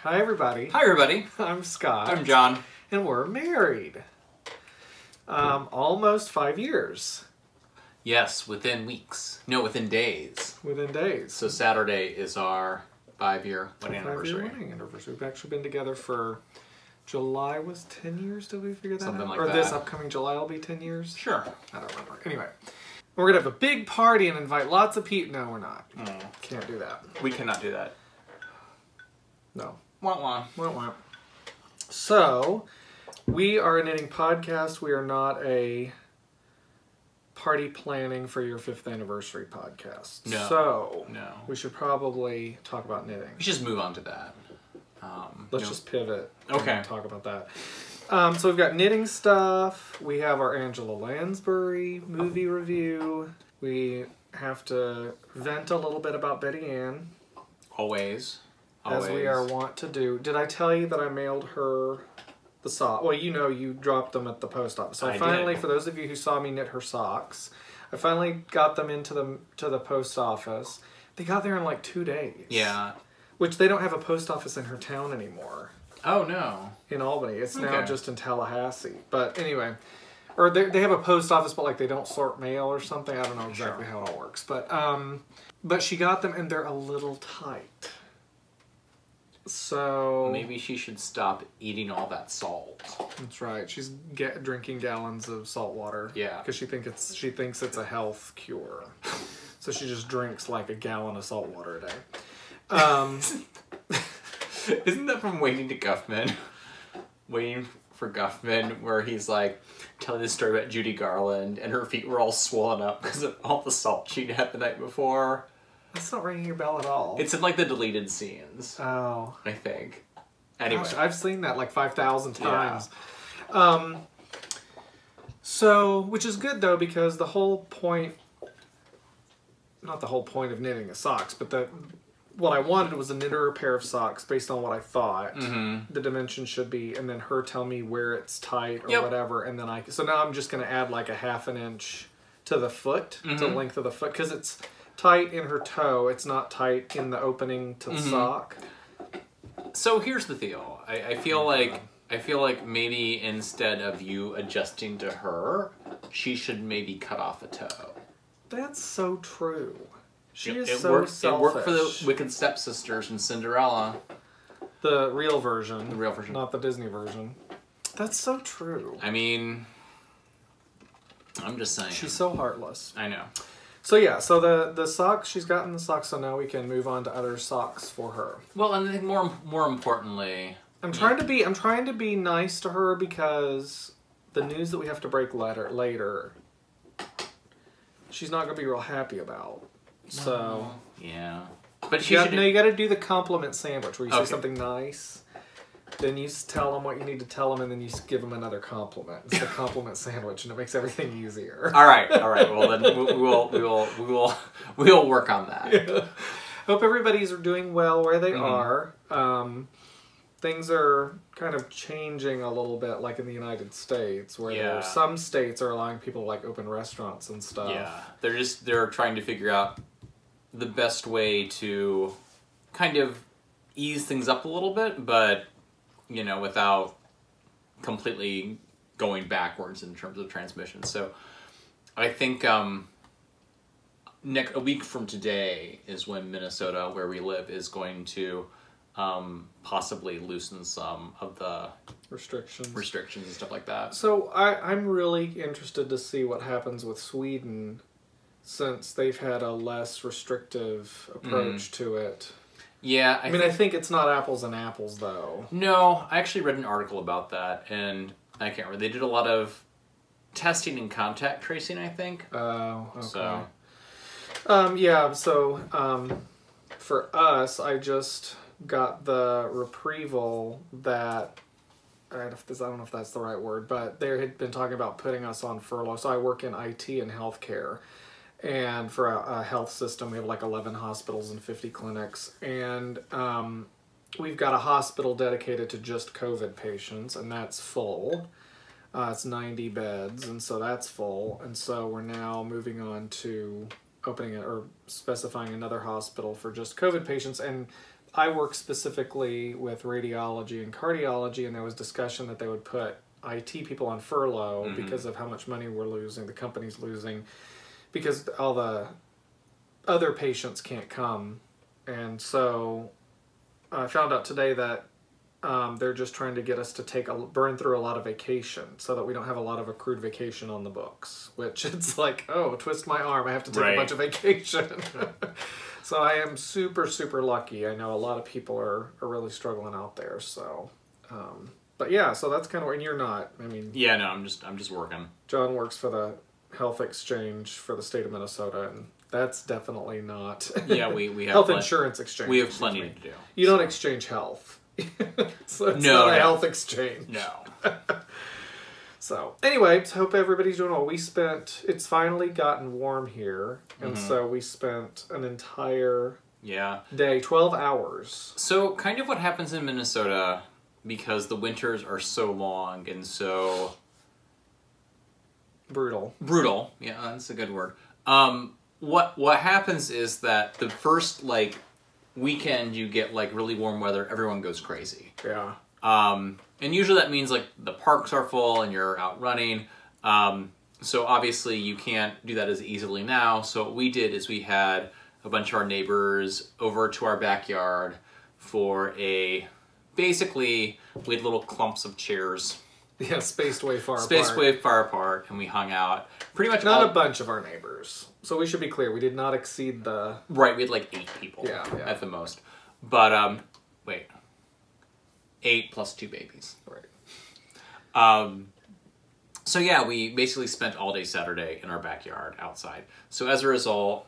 Hi, everybody. Hi, everybody. I'm Scott. I'm John. And we're married. Almost 5 years. Yes, within weeks. No, within days. Within days. So Saturday is our 5-year wedding anniversary. 5-year wedding anniversary. We've actually been together for... July was 10 years, did we figure that Something out? like or that. this upcoming July will be 10 years? Sure. I don't remember. Anyway. We're going to have a big party and invite lots of people. No, we're not. Can't do that. We cannot do that. No. Wah wah. Wah wah. So, we are a knitting podcast. We are not a party planning for your 5th anniversary podcast. No. So, No. we should probably talk about knitting. We should just move on to that. Let's just pivot. Okay. And talk about that. So we've got knitting stuff. We have our Angela Lansbury movie review. We have to vent a little bit about Betty Ann. Always. As we are wont to do. Did I tell you that I mailed her the sock? Well, you know you dropped them at the post office. So I finally, did. for those of you who saw me knit her socks, I finally got them into the post office. They got there in like 2 days. Yeah. Which they don't have a post office in her town anymore. Oh, no. In Albany. It's now just in Tallahassee. But anyway, or they have a post office, but like they don't sort mail or something. I don't know exactly how it all works. But she got them and they're a little tight. So maybe she should stop eating all that salt. That's right. She's drinking gallons of salt water. Yeah. Because she thinks it's a health cure. So she just drinks like a gallon of salt water a day. Isn't that from Waiting to Guffman? Waiting for Guffman, where he's like telling this story about Judy Garland and her feet were all swollen up because of all the salt she'd had the night before. That's not ringing your bell at all. It's in like the deleted scenes. Oh. I think. Anyway. Gosh, I've seen that like 5,000 times. Yeah. So, which is good though, because the whole point, not the whole point of knitting the socks, but what I wanted was to knit her a pair of socks based on what I thought the dimension should be, and then her tell me where it's tight or whatever, and then so now I'm just going to add like a ½ inch to the foot, to the length of the foot, because it's tight in her toe, it's not tight in the opening to the sock. So here's the deal. I feel like maybe instead of you adjusting to her, she should maybe cut off a toe. That's so true. She is so selfish. It worked for the Wicked Stepsisters and Cinderella. The real version. The real version. Not the Disney version. That's so true. I mean, I'm just saying. She's so heartless. I know. So yeah, so the socks, she's gotten the socks, so now we can move on to other socks for her. Well, and I think more importantly, I'm trying to be nice to her, because the news that we have to break later, she's not gonna be real happy about. So yeah, but you got to do the compliment sandwich where you say something nice, then you tell them what you need to tell them, and then you give them another compliment. It's the compliment sandwich, and it makes everything easier. All right. Well, then we will work on that. Yeah. Hope everybody's doing well where they are. Things are kind of changing a little bit, like in the United States, where some states are allowing people to like open restaurants and stuff. Yeah, they're trying to figure out the best way to kind of ease things up a little bit, but you know, without completely going backwards in terms of transmission. So I think a week from today is when Minnesota, where we live, is going to possibly loosen some of the restrictions and stuff like that. So I'm really interested to see what happens with Sweden, since they've had a less restrictive approach to it. Yeah, I think it's not apples and apples, though. No, I actually read an article about that, and I can't remember. They did a lot of testing and contact tracing, I think. Oh, okay. So. For us, I just got the reprieval that, I don't know if that's the right word, but they had been talking about putting us on furlough. So I work in IT and healthcare. And for a health system, we have like 11 hospitals and 50 clinics. And we've got a hospital dedicated to just COVID patients, and that's full. It's 90 beds, and so that's full. And so we're now moving on to opening or specifying another hospital for just COVID patients. And I work specifically with radiology and cardiology, and there was discussion that they would put IT people on furlough because of how much money we're losing, the company's losing, because all the other patients can't come. And so I found out today that they're just trying to get us to burn through a lot of vacation so that we don't have a lot of accrued vacation on the books, which it's like, oh, twist my arm, I have to take a bunch of vacation. So I am super, super lucky. I know a lot of people are really struggling out there. So, but yeah, so that's kind of, and you're not, I mean. Yeah, no, I'm just working. John works for the health exchange for the state of Minnesota, and that's definitely not. Yeah, we have health insurance exchange. We have plenty to do. You don't exchange health. So it's not a health exchange. No. So anyway, hope everybody's doing well. It's finally gotten warm here, and so we spent an entire day, 12 hours. So kind of what happens in Minnesota, because the winters are so long and so brutal. Yeah, that's a good word. What happens is that the first weekend you get really warm weather, everyone goes crazy. Yeah. And usually that means the parks are full and you're out running. So obviously you can't do that as easily now. So what we did is we had a bunch of our neighbors over to our backyard for basically we had little clumps of chairs. Yeah, spaced way far apart, and we hung out. Pretty much not a bunch of our neighbors. So we should be clear, we did not exceed the... Right, we had 8 people at the most. But, wait. 8 plus 2 babies. Right. So yeah, we basically spent all day Saturday in our backyard outside. So as a result,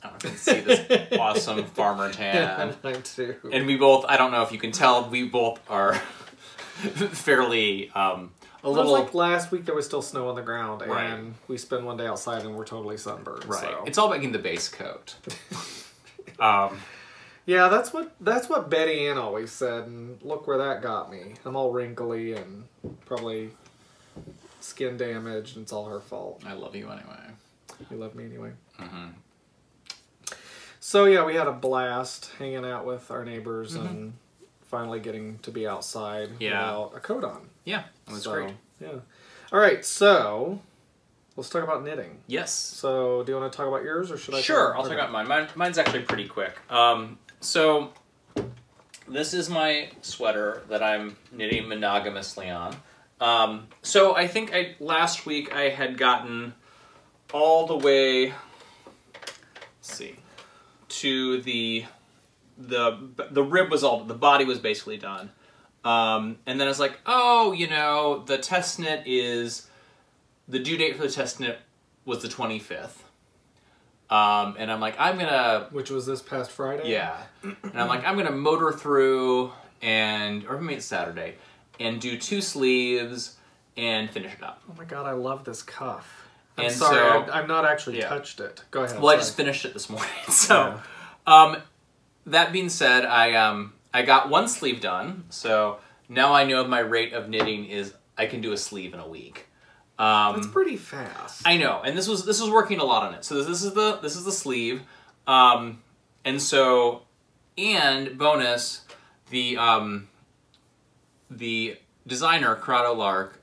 I don't know if you can see this awesome farmer tan. Yeah, I too. And we both, I don't know if you can tell, we both are fairly, a little... It was last week there was still snow on the ground, and we spent one day outside and we're totally sunburned. Right. So. It's all making the base coat. Yeah, that's what Betty Ann always said, and look where that got me. I'm all wrinkly and probably skin damaged, and it's all her fault. I love you anyway. You love me anyway. So yeah, we had a blast hanging out with our neighbors and finally getting to be outside without a coat on. Yeah, it was great. Yeah. All right, so let's talk about knitting. Yes. So do you want to talk about yours, or should I? Sure, I'll talk about mine. Mine's actually pretty quick. So this is my sweater that I'm knitting monogamously on. So I think last week I had gotten all the way, to the rib was the body was basically done. And then I was like, oh, the test knit the due date for the test knit was the 25th. And I'm like, which was this past Friday? Yeah. And I'm like, I'm going to motor through or maybe it's Saturday, and do 2 sleeves and finish it up. Oh my God, I love this cuff. I'm and sorry, so, I've not actually touched it. Go ahead. Well, I just finished it this morning. So, that being said, I got 1 sleeve done. So now I know my rate of knitting is I can do a sleeve in a week. That's pretty fast. I know, and this was working a lot on it. So this is the sleeve, and bonus, the designer Corrado Lark,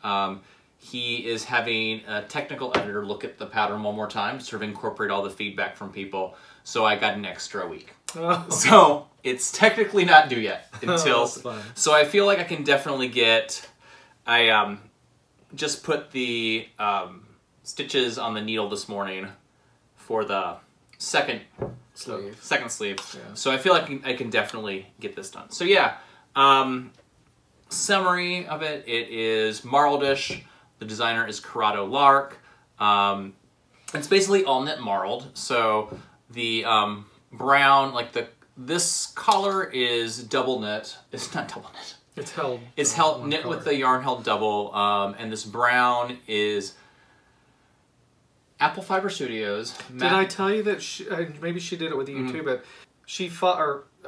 he is having a technical editor look at the pattern one more time to sort of incorporate all the feedback from people. So I got an extra week. Oh. So it's technically not due yet until. Fun. So I feel like I can definitely get. I just put the stitches on the needle this morning for the second sleeve. Yeah. So I feel like I can definitely get this done. So yeah, summary of it is Marledish. The designer is Corrado Lark. It's basically all knit marled. So the brown, this collar is double knit. It's not double knit. It's held knit with the yarn held double, and this brown is Apple Fiber Studios. Did I tell you that maybe she did it with you too, but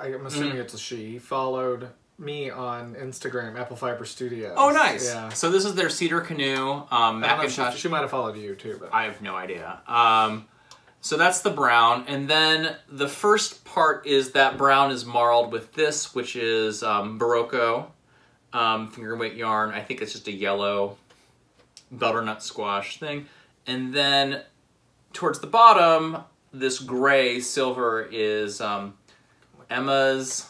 I'm assuming it's a she, followed me on Instagram, Apple Fiber Studios. Oh, nice. Yeah. So this is their cedar canoe, Macintosh. She might have followed you too, but I have no idea. So that's the brown, and then the first part is that brown is marled with this, which is Barocco finger weight yarn. I think it's just a yellow butternut squash thing. And then towards the bottom, this gray silver is Emma's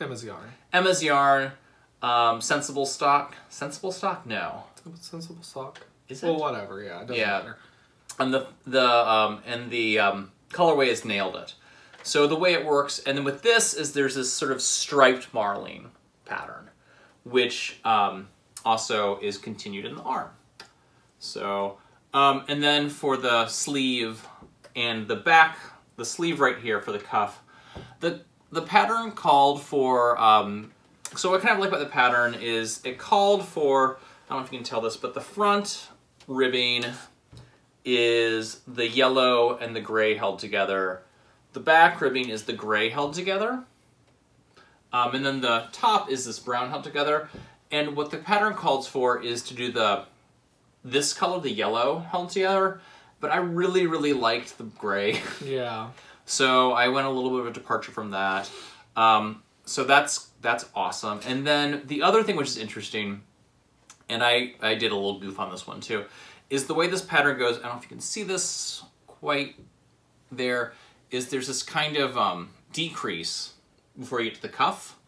yarn. Emma's yarn, sensible stock. Sensible stock? No. Sensible stock. Is it? Well, whatever. Yeah, it doesn't matter. And the colorway is Nailed It. So the way it works, and then with this is there's this sort of striped marline pattern, which also is continued in the arm. So, and then for the sleeve and the back, the sleeve right here for the cuff, the pattern called for, so what I kind of like about the pattern is it called for, I don't know if you can tell this, but the front ribbing is the yellow and the gray held together. The back ribbing is the gray held together. And then the top is this brown held together. And what the pattern calls for is to do this color, the yellow, held together. But I really, really liked the gray. Yeah. So I went a little bit of a departure from that. So that's awesome. And then the other thing which is interesting, and I did a little goof on this one too, is the way this pattern goes. I don't know if you can see this quite there, is there's this kind of decrease before you get to the cuff,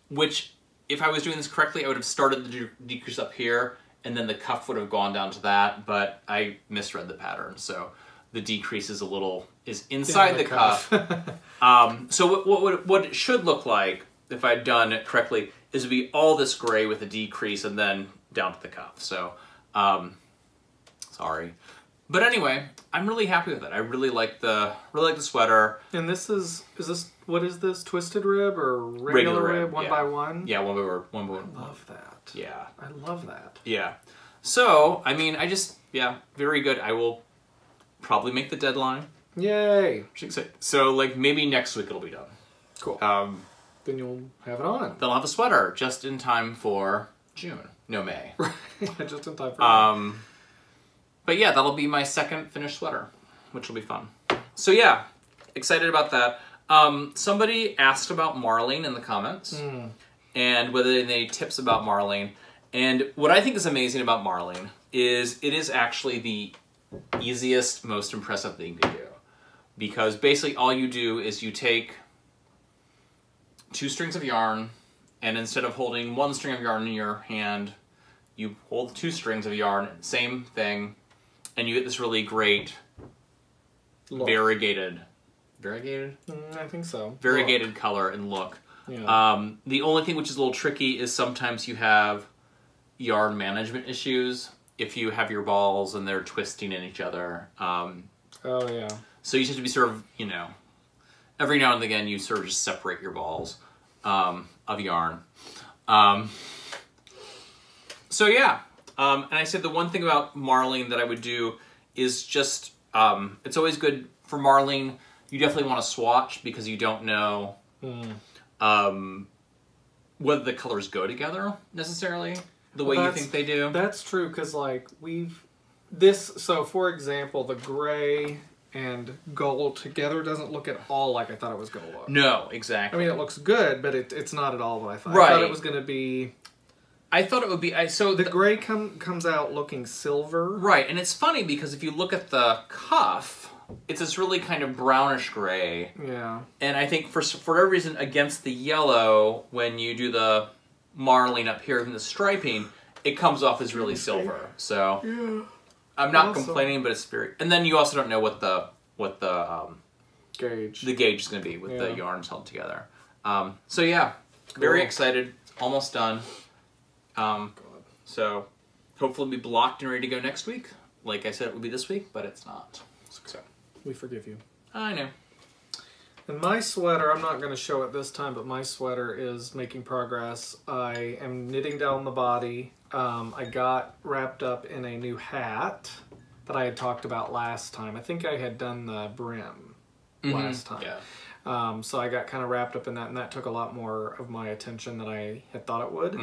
which if I was doing this correctly, I would have started the decrease up here, and then the cuff would have gone down to that, but I misread the pattern. So the decrease is inside the cuff. So what it should look like, if I'd done it correctly, is to be all this gray with a decrease and then down to the cuff. So, sorry. But anyway, I'm really happy with it. I really like the sweater. And this is this, what is this? Twisted rib or regular rib? One by one? Yeah, one by one. I love that. Yeah. I love that. Yeah. So, I mean, very good. I will probably make the deadline. Yay. So, like, maybe next week it'll be done. Cool. Then you'll have it on. Then I'll have a sweater just in time for June. No, May. Just in time for May. But yeah, that'll be my second finished sweater, which will be fun. So yeah, excited about that. Somebody asked about marling in the comments, and whether they need tips about marling. And what I think is amazing about marling is it is actually the easiest, most impressive thing to do. Because basically all you do is you take 2 strings of yarn, and instead of holding 1 string of yarn in your hand, you hold 2 strings of yarn, same thing, and you get this really great variegated? I think so. Variegated color and look. Yeah. The only thing which is a little tricky is sometimes you have yarn management issues if you have your balls and they're twisting in each other. Oh yeah. So you just have to be sort of, every now and again you sort of just separate your balls of yarn. So yeah, and I said the one thing about marling that I would do is just, it's always good for marling, you definitely want to swatch because you don't know whether the colors go together necessarily the way you think they do. That's true, because like so for example, the gray and gold together doesn't look at all like I thought it was going to look. No, exactly. I mean, it looks good, but it's not at all what I thought. Right. I thought it was going to be... I thought it would be... So the gray comes out looking silver. Right, and it's funny because if you look at the cuff, it's this really kind of brownish gray. Yeah. And I think for whatever reason, against the yellow, when you do the marling up here and the striping, it comes off as really silver. So yeah. I'm not complaining, but it's very... And then you also don't know what the gauge is going to be with the yarns held together. So yeah, very excited. Almost done. So hopefully we'll be blocked and ready to go next week. Like I said, it would be this week, but it's not. So we forgive you. I know. And my sweater, I'm not going to show it this time, but my sweater is making progress. I am knitting down the body. I got wrapped up in a new hat that I had talked about last time. I think I had done the brim last time. Yeah. So I got kind of wrapped up in that, and that took a lot more of my attention than I had thought it would.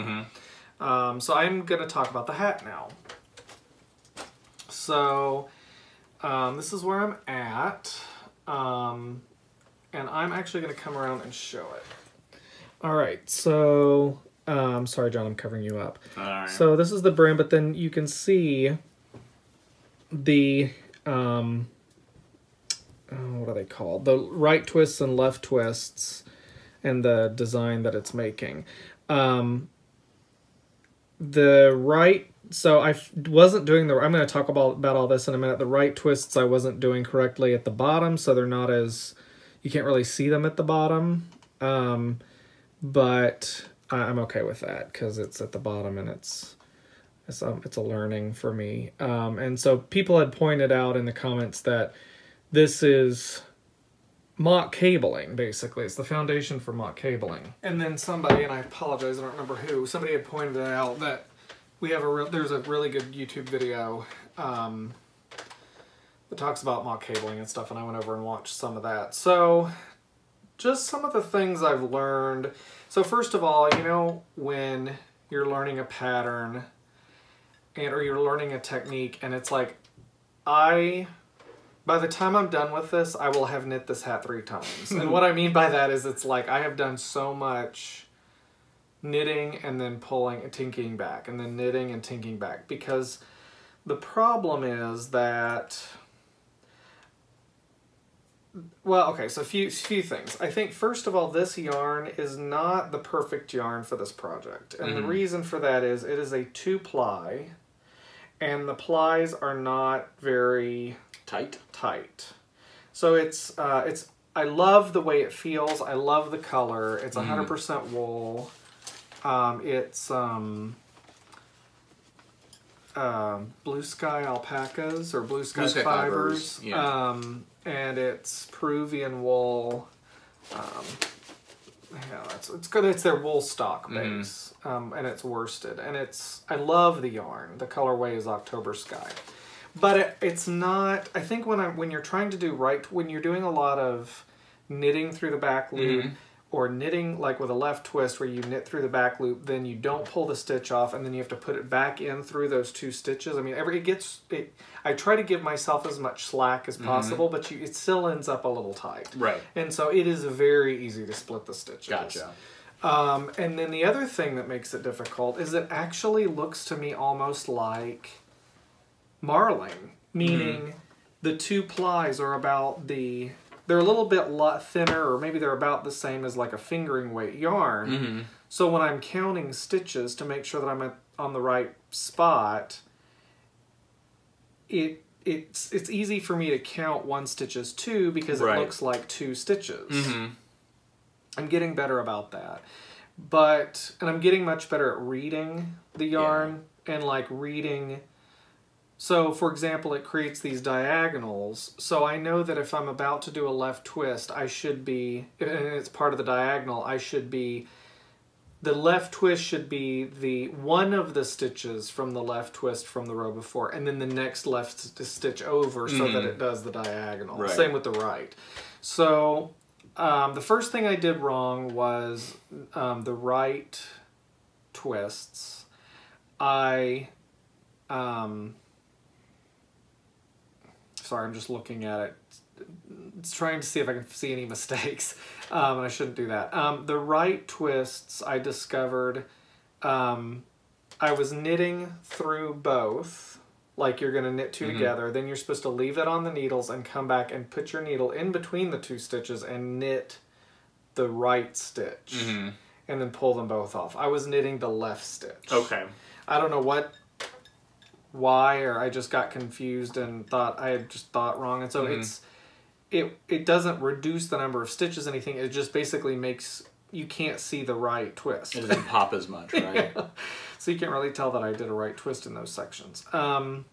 So I'm going to talk about the hat now. So this is where I'm at. And I'm actually going to come around and show it. All right, so, sorry, John, I'm covering you up. All right. So this is the brim, but then you can see the, what are they called? The right twists and left twists and the design that it's making. The right, so I wasn't doing the, I'm going to talk about all this in a minute. The right twists I wasn't doing correctly at the bottom, so they're not as, you can't really see them at the bottom. But I'm okay with that because it's at the bottom and it's a learning for me. And so people had pointed out in the comments that this is mock cabling, basically. It's the foundation for mock cabling. And then somebody, and I apologize, I don't remember who, somebody had pointed out that we have there's a really good YouTube video that talks about mock cabling and stuff, and I went over and watched some of that. So just some of the things I've learned. So first of all, you know, when you're learning a pattern or you're learning a technique and it's like, by the time I'm done with this, I will have knit this hat 3 times. And what I mean by that is it's like I have done so much knitting and then pulling and tinking back and then knitting and tinking back, because the problem is that, well, okay, so a few things. I think, first of all, this yarn is not the perfect yarn for this project. And the reason for that is it is a 2-ply, and the plies are not very tight. So it's I love the way it feels. I love the color. It's 100% wool. It's blue sky alpacas or blue sky fibers. Yeah. And it's Peruvian wool. Yeah, it's good. It's their wool stock base, and it's worsted. And I love the yarn. The colorway is October Sky, but it's not. I think when you're trying to do when you're doing a lot of knitting through the back loop, or knitting like with a left twist where you knit through the back loop, then you don't pull the stitch off, and then you have to put it back in through those 2 stitches. I mean, I try to give myself as much slack as possible, but it still ends up a little tight. Right. And so it is very easy to split the stitches. Gotcha. And then the other thing that makes it difficult is it actually looks to me almost like marling, meaning the 2 plies are about they're a little bit thinner, or maybe they're about the same as like a fingering weight yarn. So when I'm counting stitches to make sure that I'm on the right spot, it's easy for me to count 1 stitch as 2 because it looks like 2 stitches. I'm getting better about that. And I'm getting much better at reading the yarn and like reading. So, for example, it creates these diagonals. So I know that if I'm about to do a left twist, I should be, and it's part of the diagonal, the left twist should be one of the stitches from the left twist from the row before, and then the next left stitch over so that it does the diagonal. Right. Same with the right. So the first thing I did wrong was the right twists. Sorry, I'm just looking at it. It's trying to see if I can see any mistakes, and I shouldn't do that. The right twists, I discovered, I was knitting through both, like you're going to knit 2 together, then you're supposed to leave it on the needles and come back and put your needle in between the 2 stitches and knit the right stitch, and then pull them both off. I was knitting the left stitch. Okay. I don't know why, or I just got confused and thought I had just thought wrong, and so it doesn't reduce the number of stitches, anything. It just basically makes you can't see the right twist. It doesn't pop as much, right? Yeah. So you can't really tell that I did a right twist in those sections. The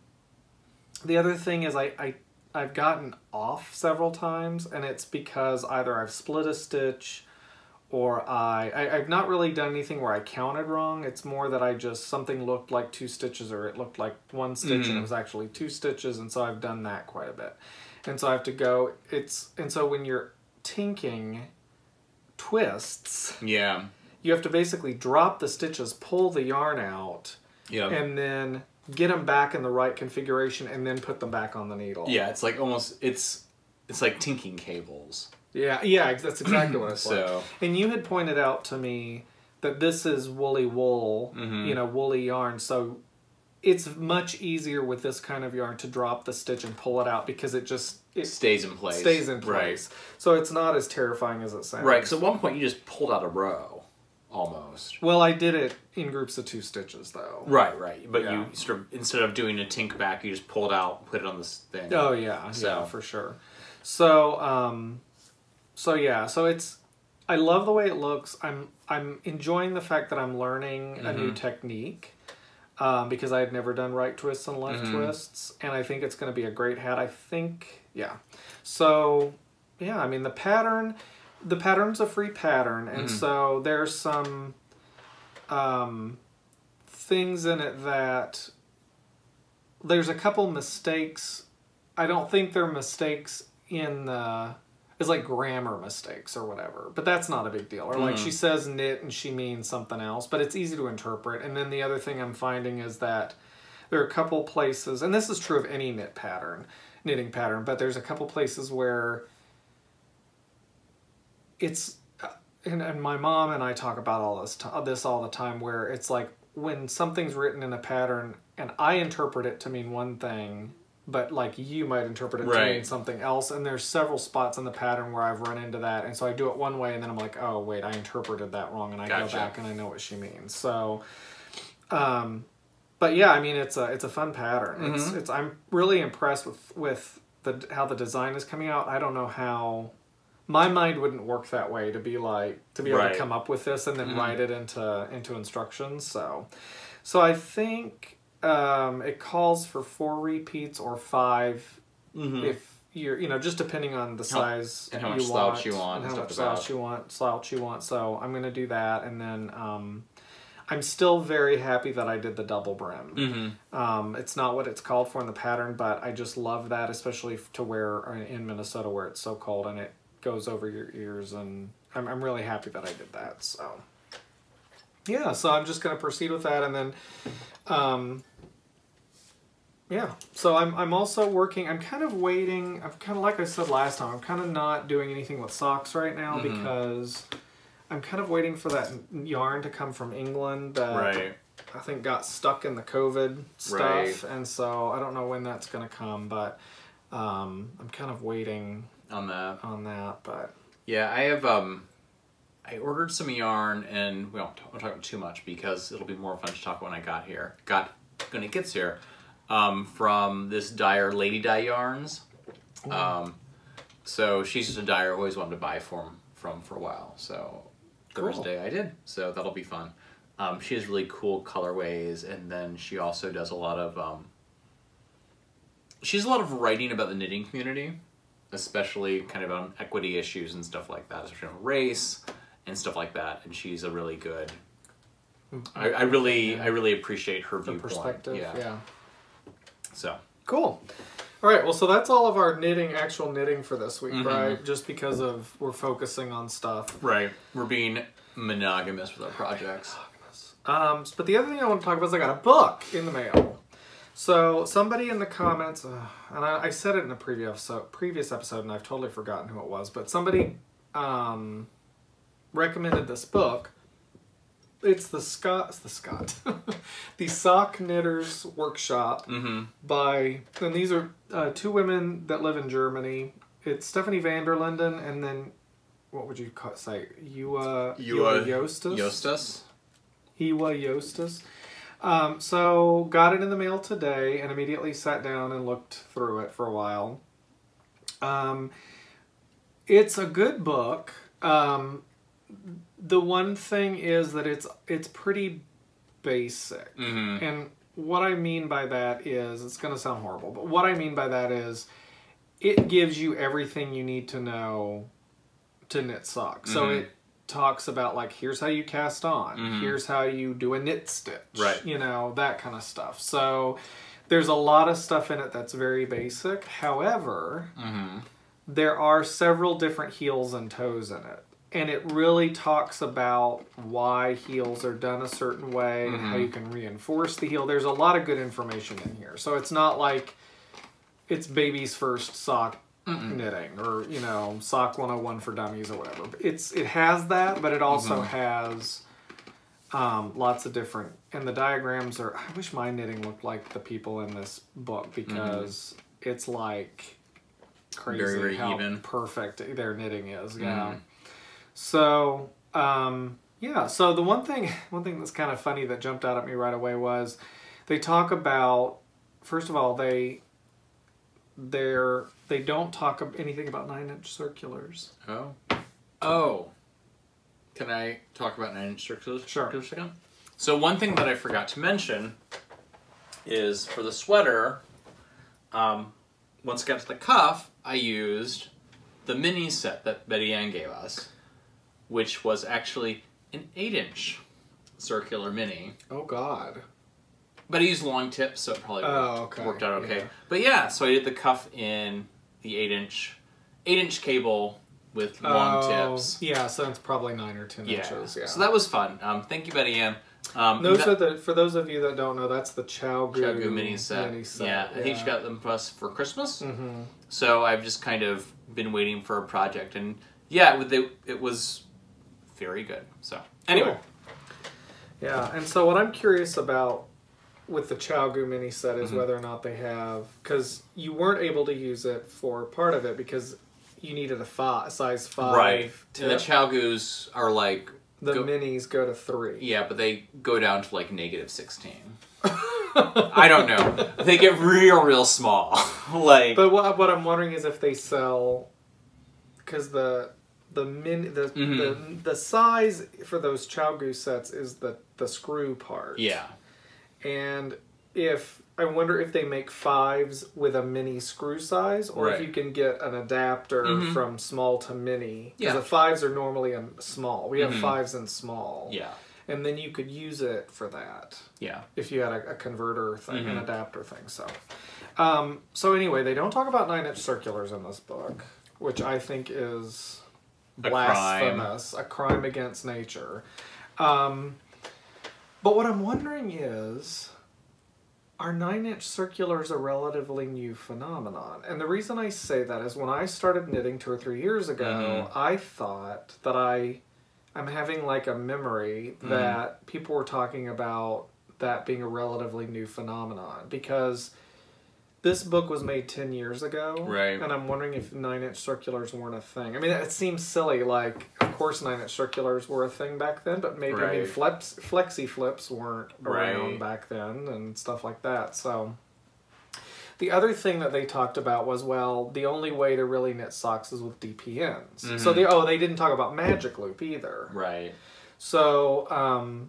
other thing is I've gotten off several times, and it's because either I've split a stitch, or I've not really done anything where I counted wrong. It's more that something looked like 2 stitches, or it looked like 1 stitch and it was actually 2 stitches, and so I've done that quite a bit. And so I have to go, and so when you're tinking twists, you have to basically drop the stitches, pull the yarn out, and then get them back in the right configuration, and then put them back on the needle. Yeah, it's like almost, it's like tinking cables. Yeah, that's exactly what it's So. like. And you had pointed out to me that this is woolly wool, woolly yarn, so it's much easier with this kind of yarn to drop the stitch and pull it out because it stays in place. Stays in place. Right. So it's not as terrifying as it sounds. Right, because at one point you just pulled out a row, almost. Well, I did it in groups of 2 stitches, though. Right. But you sort of, instead of doing a tink back, you just pull it out, put it on this thing. Oh, yeah, for sure. So, so it's, I love the way it looks. I'm enjoying the fact that I'm learning a new technique. Because I had never done right twists and left twists, and I think it's going to be a great hat. I think, So, I mean, the pattern's a free pattern, and so there's some things in it that there's a couple mistakes. I don't think they're mistakes in the... It's like grammar mistakes or whatever, but that's not a big deal. Or like she says knit and she means something else, but it's easy to interpret. And then the other thing I'm finding is that there are a couple places, and this is true of any knitting pattern, but there's a couple places where it's, and my mom and I talk about all this all the time, where it's like when something's written in a pattern and I interpret it to mean one thing, but like you might interpret it to mean something else, and there's several spots in the pattern where I've run into that, and so I do it one way and then I'm like, oh wait, I interpreted that wrong, and I go back and I know what she means. So but yeah, I mean, it's a fun pattern. It's I'm really impressed with how the design is coming out. I don't know how my mind wouldn't work that way to be able to come up with this and then write it into instructions. So I think it calls for 4 repeats or 5 if you're, just depending on the size and how much slouch you want, and how much slouch you want. So I'm going to do that, and then I'm still very happy that I did the double brim. It's not what it's called for in the pattern, but I just love that, especially to wear in Minnesota where it's so cold and it goes over your ears, and I'm really happy that I did that. So yeah, so I'm just going to proceed with that, and then so I'm also working, I'm kind of waiting, I'm kind of, like I said last time, I'm kind of not doing anything with socks right now because I'm kind of waiting for that yarn to come from England that I think got stuck in the COVID stuff, and so I don't know when that's going to come, but I'm kind of waiting on that, but... Yeah, I have, I ordered some yarn, and we won't talk about too much because it'll be more fun to talk when I when it gets here. From this dyer, Lady Dye Yarns. So she's just a dyer I always wanted to buy from for a while. So the first day I did. So that'll be fun. She has really cool colorways, and then she also does a lot of she has a lot of writing about the knitting community, especially kind of on equity issues and stuff like that, especially on race and stuff like that. And she's a really good. I really appreciate her viewpoint. Perspective. Yeah. So cool. All right, well, so that's all of our actual knitting for this week, right? Just because we're focusing on stuff. Right. We're being monogamous with our projects. But the other thing I want to talk about is I got a book in the mail. So somebody in the comments, and I said it in a previous episode, and I've totally forgotten who it was, but somebody recommended this book. It's the Sock Knitters Workshop by, and these are 2 women that live in Germany. It's Stephanie van der Linden, and then, what would you say? Ewa Jostas? Ewa Jostas. So, got it in the mail today, and immediately sat down and looked through it for a while. It's a good book. The one thing is that it's pretty basic. And what I mean by that is, it's going to sound horrible, but what I mean by that is it gives you everything you need to know to knit socks. So it talks about, like, here's how you cast on, here's how you do a knit stitch, that kind of stuff. So there's a lot of stuff in it that's very basic. However, there are several different heels and toes in it. And it really talks about why heels are done a certain way and how you can reinforce the heel. There's a lot of good information in here. So it's not like it's baby's first sock knitting or, you know, sock 101 for dummies or whatever. It has that, but it also has lots of different, and the diagrams are, I wish my knitting looked like the people in this book because it's like crazy very how even. Perfect their knitting is. Yeah. So, yeah, so the one thing that's kind of funny that jumped out at me right away was they talk about, first of all, they don't talk anything about 9-inch circulars. Oh. Can I talk about 9-inch circulars Sure. for a second? So one thing that I forgot to mention is for the sweater, once I got to the cuff, I used the mini set that Betty Ann gave us, which was actually an 8-inch circular mini. Oh, God. But I used long tips, so it probably worked out okay. Yeah. But yeah, so I did the cuff in the 8-inch cable with long tips. Yeah, so it's probably 9 or 10 inches. Yeah. So that was fun. Thank you, Betty Ann. For those of you that don't know, that's the Chow-Goo mini set. Yeah, I think she got them for us for Christmas. So I've just kind of been waiting for a project, and yeah, it was very good. So anyway, yeah, and so what I'm curious about with the Chow-Goo mini set is whether or not they have, because you weren't able to use it for part of it because you needed a size 5. right? Tip. And the Chow-Goos are like minis go to 3. Yeah, but they go down to like -16. I don't know. They get real small. Like, but what I'm wondering is if they sell, because the size for those Chow-Goo sets is the screw part. Yeah. And I wonder if they make 5s with a mini screw size, or if you can get an adapter from small to mini. Because the 5s are normally small. We have 5s in small. Yeah. And then you could use it for that. Yeah. If you had a converter thing, an adapter thing. So anyway, they don't talk about 9-inch circulars in this book, which I think is blasphemous, a crime against nature. But what I'm wondering is, are 9-inch circulars a relatively new phenomenon? And the reason I say that is when I started knitting 2 or 3 years ago, I thought that I'm having like a memory that people were talking about that being a relatively new phenomenon, because this book was made 10 years ago. Right. And I'm wondering if 9-inch circulars weren't a thing. I mean, it seems silly. Like, of course 9-inch circulars were a thing back then, but maybe I mean, flexi flips weren't around back then and stuff like that. So the other thing that they talked about was, well, the only way to really knit socks is with DPNs. So they didn't talk about magic loop either. Right. So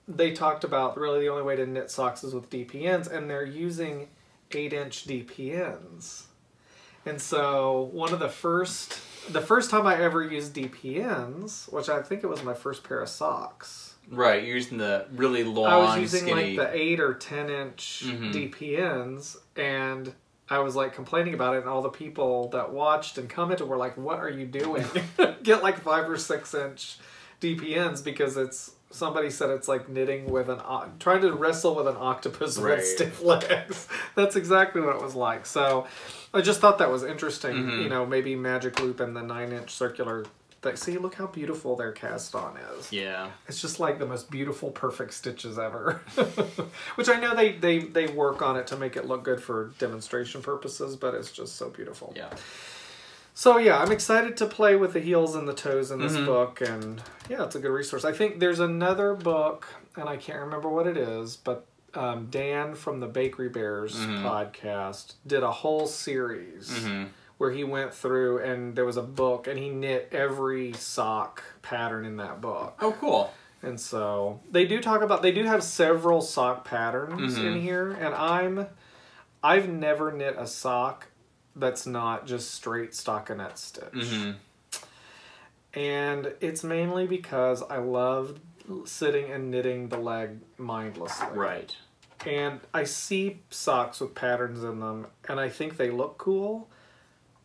they talked about really the only way to knit socks is with DPNs, and they're using 8-inch DPNs. And so the first time I ever used DPNs, which I think it was my first pair of socks. Right, you're using the really long, I was using skinny, like the 8 or 10-inch DPNs, and I was like complaining about it, and all the people that watched and commented were like, "What are you doing? Get like 5 or 6-inch DPNs," because somebody said it's like knitting with trying to wrestle with an octopus with stiff legs. That's exactly what it was like. So I just thought that was interesting. You know, maybe magic loop and the 9-inch circular. See, look how beautiful their cast on is. Yeah. It's just like the most beautiful, perfect stitches ever. Which I know they work on it to make it look good for demonstration purposes, but it's just so beautiful. Yeah. So yeah, I'm excited to play with the heels and the toes in this book, and yeah, it's a good resource. I think there's another book, and I can't remember what it is, but Dan from the Bakery Bears podcast did a whole series where he went through, and there was a book, and he knit every sock pattern in that book. Oh, cool. And so they do have several sock patterns in here, and I've never knit a sock that's not just straight stockinette stitch. And it's mainly because I love sitting and knitting the leg mindlessly. Right. And I see socks with patterns in them, and I think they look cool,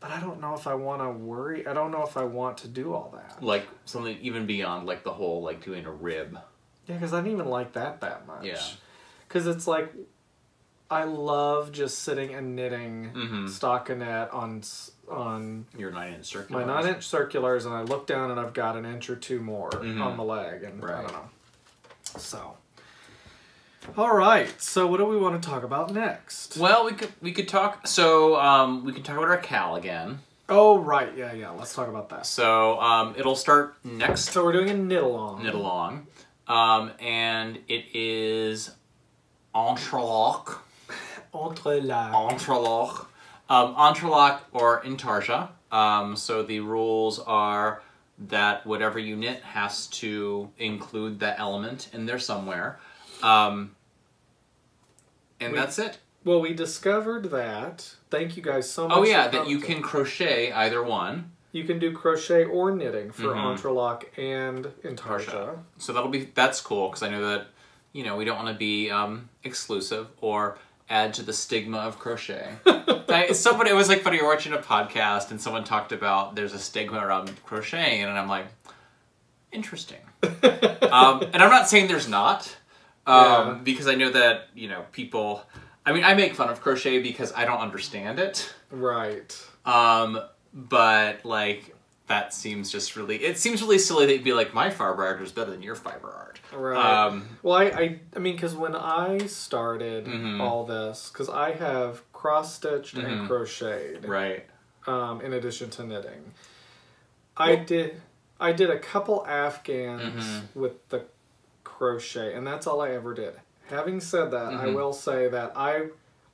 But I don't know if I want to worry. I don't know if I want to do all that. Like, something even beyond, like, the whole, like, doing a rib. Yeah, because I didn't even like that much. Yeah. Because it's like, I love just sitting and knitting stockinette on your 9-inch circulars. My 9-inch circulars, and I look down and I've got an inch or two more on the leg, and I don't know. So, all right. So, what do we want to talk about next? Well, we could talk. So, we could talk about our Cal again. Oh right, yeah. Let's talk about that. So, it'll start next. So we're doing a knit along. Knit along, and it is Entrelac. Entrelac. Entrelac or Intarsia. So the rules are that whatever you knit has to include that element in there somewhere. And that's it. Well, we discovered that. Thank you guys so much. Oh yeah, that you can crochet either one. You can do crochet or knitting for Entrelac and Intarsia. So that's cool, because I know that, you know, we don't want to be exclusive or add to the stigma of crochet. It was like funny, you're watching a podcast and someone talked about there's a stigma around crocheting, and I'm like, interesting. And I'm not saying there's not, because I know that, you know, people, I mean, I make fun of crochet because I don't understand it. Right. But like, that seems just really, it seems really silly that you'd be like, my fiber art is better than your fiber art. Right. Well, I mean, because when I started all this, because I have cross-stitched and crocheted. Right. In addition to knitting. I did a couple Afghans with the crochet, and that's all I ever did. Having said that, I will say that I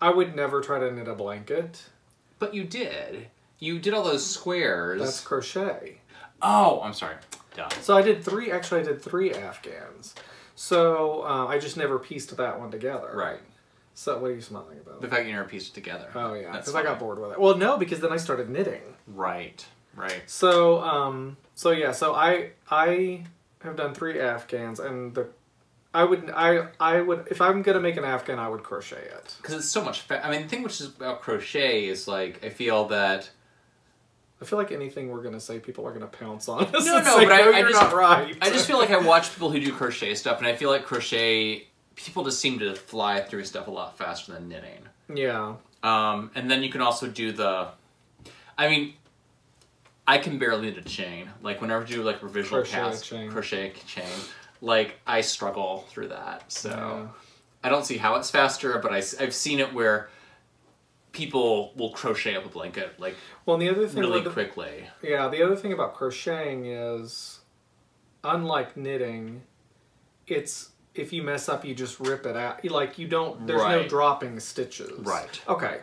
would never try to knit a blanket. But you did. You did all those squares. That's crochet. Oh, I'm sorry. Duh. So I did three Afghans. So I just never pieced that one together. Right. So what are you smiling about? The fact that you never pieced it together. Oh yeah, because I got bored with it. Well, no, because then I started knitting. Right. So I have done 3 Afghans, and I would if I'm gonna make an Afghan, I would crochet it. Because it's so much I mean, the thing which is about crochet is like, I feel like anything we're gonna say, people are gonna pounce on us. No, say, but I you're just, not right. I just feel like I watch people who do crochet stuff, and I feel like people just seem to fly through stuff a lot faster than knitting. Yeah. And then you can also do I mean, I can barely knit a chain. Like, whenever I do like revisional crochet chain, like, I struggle through that. So I don't see how it's faster, but I've seen it where people will crochet up a blanket, like, well, the other thing really quickly. Yeah, the other thing about crocheting is, unlike knitting, it's, if you mess up, you just rip it out. Like, you don't, there's no dropping stitches. Right. Okay,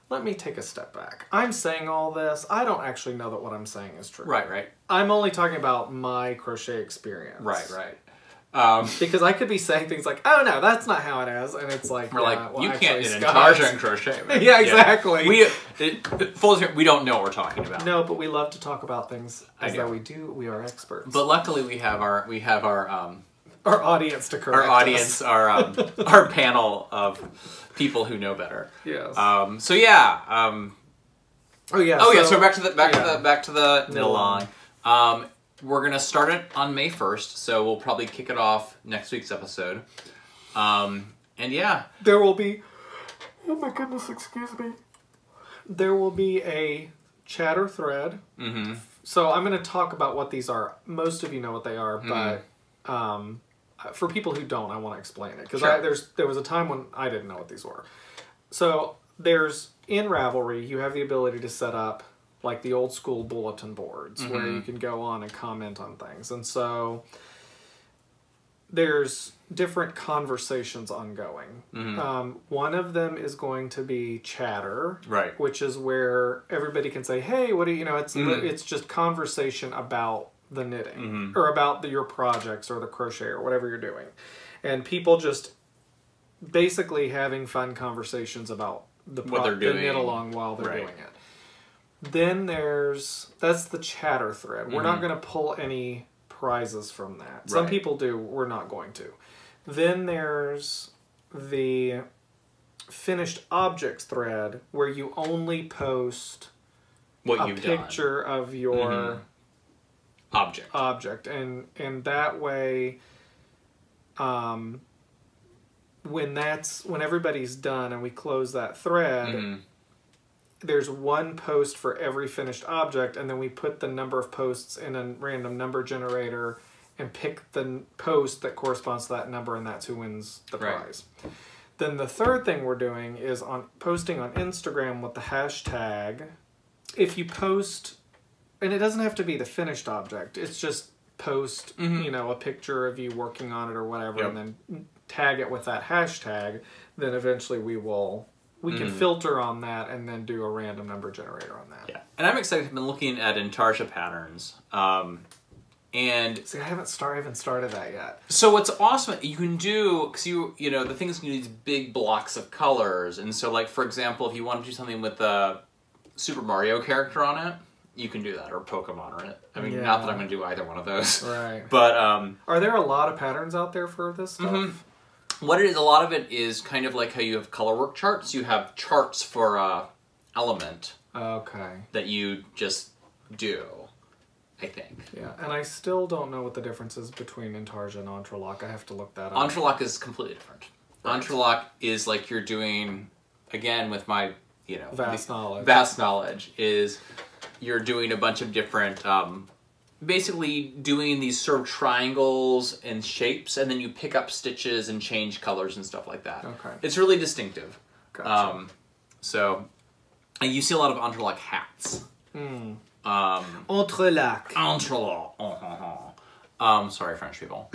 let me take a step back. I'm saying all this, I don't actually know that what I'm saying is true. Right. I'm only talking about my crochet experience. Right. Because I could be saying things like, oh no, that's not how it is, and it's like, we're like, well, you can't knit Intarsia and crochet. Man. Yeah, exactly. We don't know what we're talking about. No, but we love to talk about things as though we do. We are experts. But luckily, we have our audience to correct us. Our panel of people who know better. Yes. So yeah. So back to the knit along. We're gonna start it on May 1st, so we'll probably kick it off next week's episode. And yeah, there will be. Oh my goodness! Excuse me. There will be a chatter thread. So I'm going to talk about what these are. Most of you know what they are, but for people who don't, I want to explain it, because there was a time when I didn't know what these were. So in Ravelry, you have the ability to set up like the old school bulletin boards where you can go on and comment on things. And so there's different conversations ongoing. One of them is going to be chatter, right, which is where everybody can say, hey, what do you know, it's just conversation about the knitting or about your projects or the crochet or whatever you're doing. And people just basically having fun conversations about the knit along while they're doing it. Then that's the chatter thread. We're not going to pull any prizes from that. Some people do. We're not going to. Then there's the finished objects thread where you only post what you've done. Picture of your object, and that way, when everybody's done and we close that thread, there's one post for every finished object, and then we put the number of posts in a random number generator and pick the post that corresponds to that number, and that's who wins the prize. Then the third thing we're doing is posting on Instagram with the hashtag. If you post, and it doesn't have to be the finished object, it's just post, you know, a picture of you working on it or whatever, and then tag it with that hashtag, then eventually we can filter on that and then do a random number generator on that. Yeah, and I'm excited. I've been looking at Intarsia Patterns, and see, I haven't started that yet. So what's awesome, you can do, because you know, the thing is you need these big blocks of colors, and so like, for example, if you want to do something with a Super Mario character on it, you can do that, or Pokemon on it. I mean, not that I'm going to do either one of those. Right. But, are there a lot of patterns out there for this stuff? What it is, a lot of it is kind of like how you have color work charts. You have charts for element. Okay. That you just do, I think. Yeah, and I still don't know what the difference is between Intarsia and Entrelock. I have to look that up. Entrelock is completely different. Right. Entrelock is like you're doing, again, with my, you know... Vast knowledge is you're doing a bunch of different... basically doing these sort of triangles and shapes, and then you pick up stitches and change colors and stuff like that. Okay. It's really distinctive. Gotcha. So, and you see a lot of Entrelock hats. Entrelock. Sorry, French people.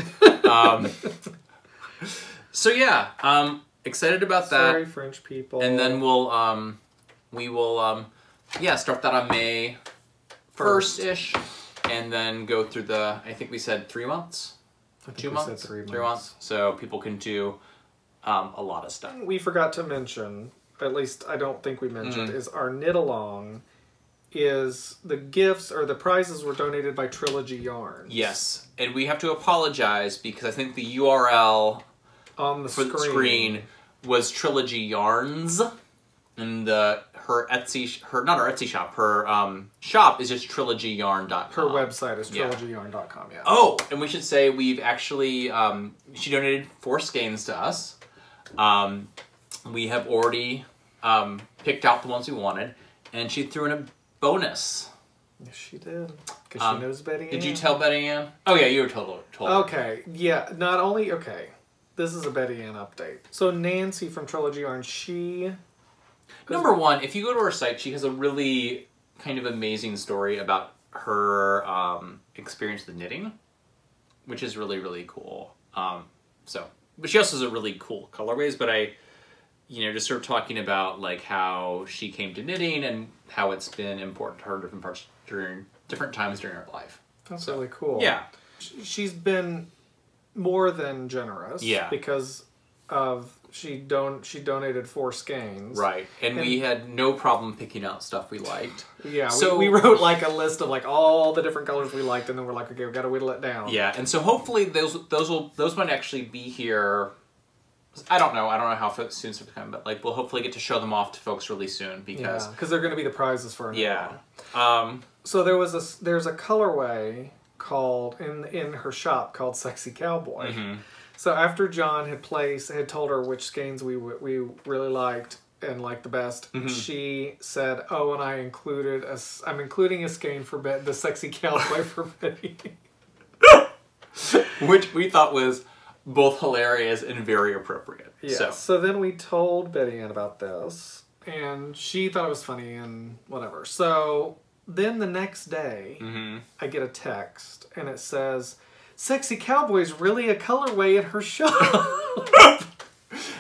So yeah, excited about that. Sorry, French people. And then we will start that on May 1st-ish. And then go through I think we said 3 months? 2 months? 3 months. 3 months. So people can do a lot of stuff. We forgot to mention, at least I don't think we mentioned, is our knit-along is the gifts or the prizes were donated by Trilogy Yarns. Yes. And we have to apologize because I think the URL on the screen was Trilogy Yarns. And her shop is just TrilogyYarn.com. Her website is TrilogyYarn.com, yeah. Oh, and we should say we've actually, she donated 4 skeins to us. We have already picked out the ones we wanted, and she threw in a bonus. Yes, she did. Because she knows Betty Ann. Did you tell Betty Ann? Oh, yeah, you were told her. Okay, yeah, not only, okay, this is a Betty Ann update. So Nancy from Trilogy Yarn, she... Number one, if you go to her site, she has a really kind of amazing story about her experience with knitting, which is really, really cool. But she also has a really cool colorways, but just sort of talking about like how she came to knitting and how it's been important to her in different parts during different times during her life. That's really cool. Yeah. She's been more than generous. Yeah. Because of... She donated 4 skeins. Right. And we had no problem picking out stuff we liked. Yeah, so we wrote like a list of like all the different colors we liked, and then we're like, okay, we gotta whittle it down. Yeah, and so hopefully those might actually be here. I don't know how soon it's come, but like we'll hopefully get to show them off to folks really soon because they're gonna be the prizes for yeah. So there's a colorway called in her shop called Sexy Cowboy. So after John had told her which skeins we really liked and liked the best, she said, "Oh, and I'm including a skein for the Sexy Cowboy for Betty," which we thought was both hilarious and very appropriate. Yeah. So then we told Betty Ann about this, and she thought it was funny and whatever. So then the next day, I get a text, and it says, "Sexy Cowboy's really a colorway in her shop."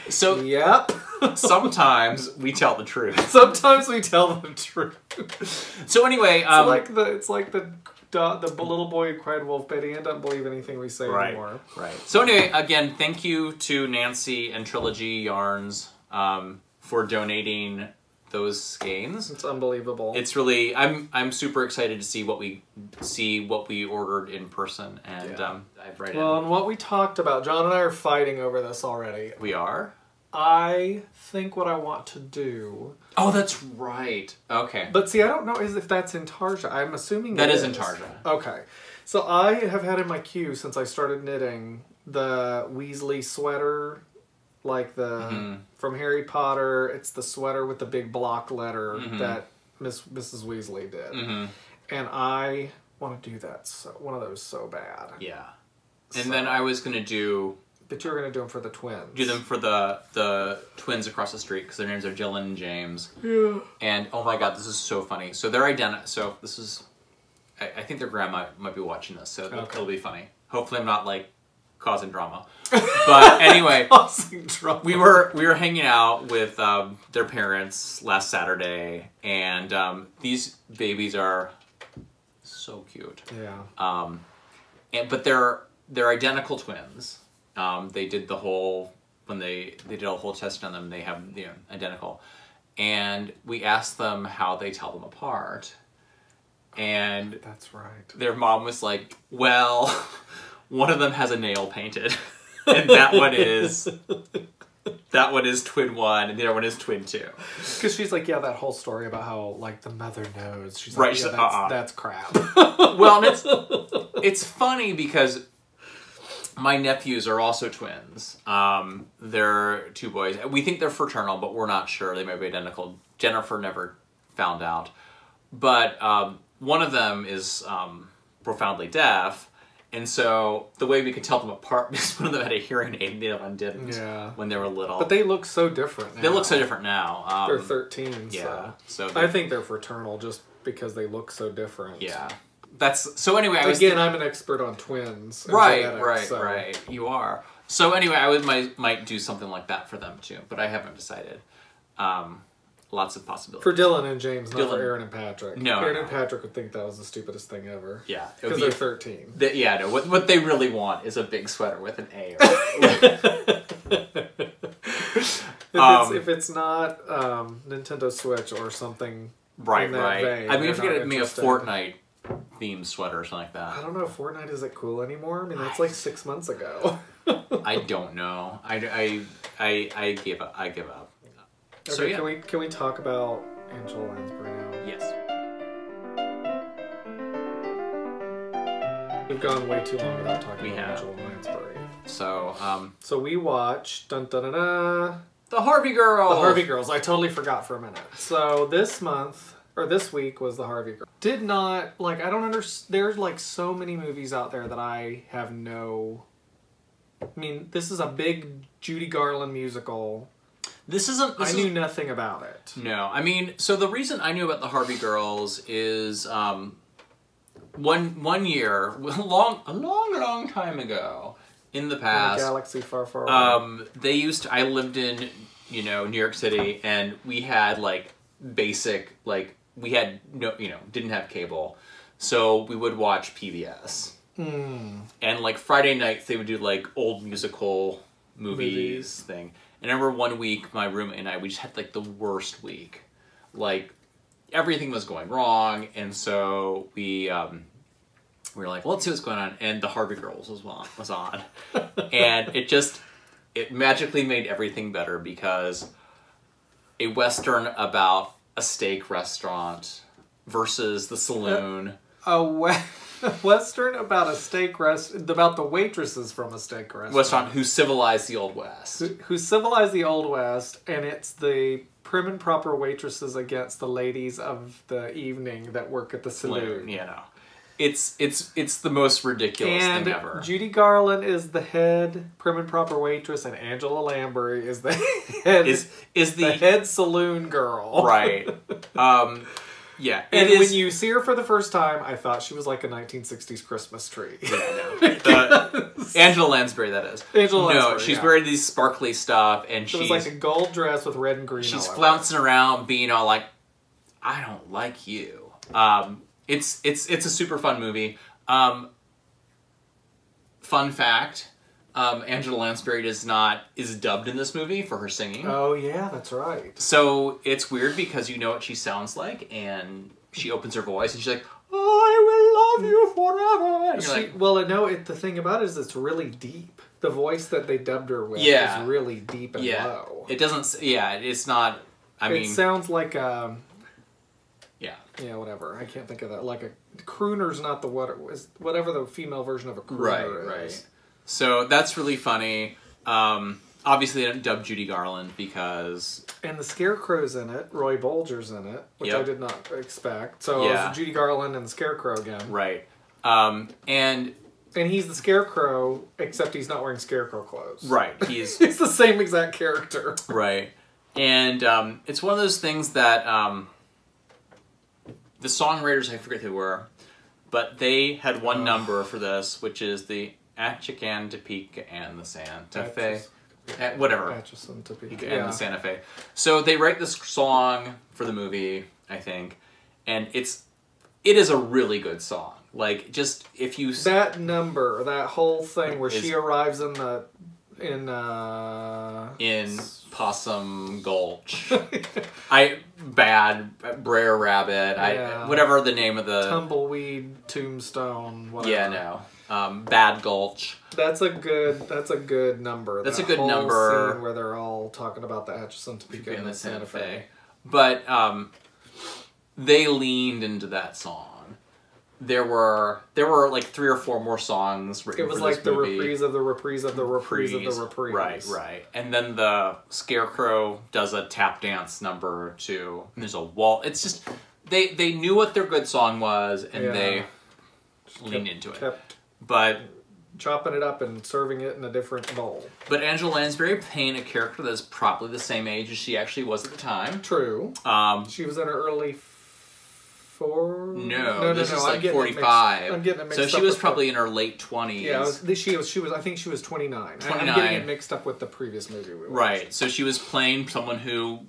So, yep. Sometimes we tell the truth. Sometimes we tell the truth. So anyway, it's like the little boy who cried wolf. Betty Ann doesn't believe anything we say anymore. Right. So anyway, again, thank you to Nancy and Trilogy Yarns for donating those skeins. It's unbelievable. It's really I'm super excited to see what we ordered in person, and I've read it. Well, and what we talked about, John and I are fighting over this already. We are? I think what I want to do... Oh, that's right. Okay. But see, I don't know if that's Intarsia. I'm assuming that is Intarsia. Okay. So I have had in my queue since I started knitting the Weasley sweater, like the from Harry Potter. It's the sweater with the big block letter that Mrs. Weasley did. And I want to do that, one of those so bad. Yeah. And then I was going to do... But you were going to do them for the twins. Do them for the twins across the street, because their names are Dylan and James. Yeah. And, oh my god, this is so funny. So they're identical. So this is... I think their grandma might be watching this, so it'll be funny. Hopefully I'm not, like, causing drama. But anyway, causing drama. we were hanging out with their parents last Saturday, and these babies are so cute. Yeah. But they're identical twins. They did the whole, when they did a whole test on them, they have, identical. And we asked them how they tell them apart. And that's right. Their mom was like, well, one of them has a nail painted. And that one is twin 1 and the other one is twin 2. Because she's like, yeah, that whole story about how, like, the mother knows. She's right, like, she's yeah, like, that's crap. Well, and it's funny because my nephews are also twins. They're 2 boys. We think they're fraternal, but we're not sure. They might be identical. Jennifer never found out. But one of them is profoundly deaf. And so the way we could tell them apart is one of them had a hearing aid and the other one didn't when they were little. But they look so different now. They look so different now. They're 13, yeah. So I think they're fraternal just because they look so different. Yeah. So anyway, I'm an expert on twins. Right, genetics, right. You are. So anyway, I might do something like that for them too, but I haven't decided. Lots of possibilities. For Dylan and James, not for Aaron and Patrick. No. Aaron and Patrick would think that was the stupidest thing ever. Yeah. Because they're 13. What they really want is a big sweater with an A. If it's not Nintendo Switch or something. Right. Vein, I mean, if you get me a Fortnite themed sweater or something like that. I don't know if Fortnite is it cool anymore. I mean, that's like 6 months ago. I don't know. I give up. Okay, so, yeah. Can we talk about Angela Lansbury now? Yes. We've gone way too long without talking about Angela Lansbury. So we watched The Harvey Girls. The Harvey Girls. I totally forgot for a minute. So this week was The Harvey Girls. Did not I don't understand. There's like so many movies out there that I have no. I mean, this is a big Judy Garland musical. I knew nothing about it. No, I mean, so the reason I knew about the Harvey Girls is one year, a long time ago, in the past, in a galaxy far, far away. I lived in New York City, and we had basic we had didn't have cable, so we would watch PBS. And Friday nights they would do old musical movies thing. And I remember one week, my roommate and I, we just had the worst week. Everything was going wrong, and so we were like, well, let's see what's going on. And the Harvey Girls was on. And it magically made everything better because a Western about a steak restaurant versus the saloon. Western about a steak about the waitresses from a steak restaurant who civilized the Old West. Who civilized the Old West, and it's the prim and proper waitresses against the ladies of the evening that work at the saloon. It's the most ridiculous thing ever. And Judy Garland is the head prim and proper waitress, and Angela Lansbury is the head the head saloon girl. Right. Yeah, and when you see her for the first time, I thought she was like a 1960s Christmas tree. Angela Lansbury, that is. Angela Lansbury, she's wearing these sparkly stuff, and she's like a gold dress with red and green. She's flouncing around, being all like, "I don't like you." It's a super fun movie. Fun fact. Angela Lansbury is dubbed in this movie for her singing. Oh yeah, that's right. So it's weird because you know what she sounds like, and she opens her voice and she's like, I will love you forever. And you're like, well, no, the thing about it is it's really deep. The voice that they dubbed her with is really deep and low. It doesn't, it's not, it sounds like yeah, whatever. I can't think of that. Like a crooner's not whatever the female version of a crooner is. Right. So that's really funny. Obviously, they didn't dub Judy Garland because... And the Scarecrow's in it. Roy Bolger's in it, which I did not expect. So it was Judy Garland and the Scarecrow again. Right. And he's the Scarecrow, except he's not wearing Scarecrow clothes. Right. He's the same exact character. Right. And it's one of those things that the songwriters, I forget who they were, but they had one number for this, which is the Atchican, Topeka, and the Santa Fe. Whatever. Atchison, Topeka. And the Santa Fe. So they write this song for the movie, I think, and it is a really good song. Like, just if you... That number, that whole thing where she arrives in Possum Gulch. Brer Rabbit. Whatever the name of the... Tumbleweed, Tombstone, whatever. Yeah, no. Bad Gulch. That's a good number. That's a good number. Scene where they're all talking about the Atchison, Topeka, and the Santa Fe. But they leaned into that song. There were like 3 or 4 more songs written for this movie. It was like the reprise of the reprise of the reprise of the reprise. Right. And then the Scarecrow does a tap dance number too. And there's a wall. It's just they knew what their good song was, and they leaned into it. But chopping it up and serving it in a different bowl. But Angela Lansbury playing a character that's probably the same age as she actually was at the time. True. She was in her early... No, this is like 45. I'm getting it mixed up. So she was probably in her late 20s. Yeah, I think she was 29. 29. I'm getting it mixed up with the previous movie we watched. Right, so she was playing someone who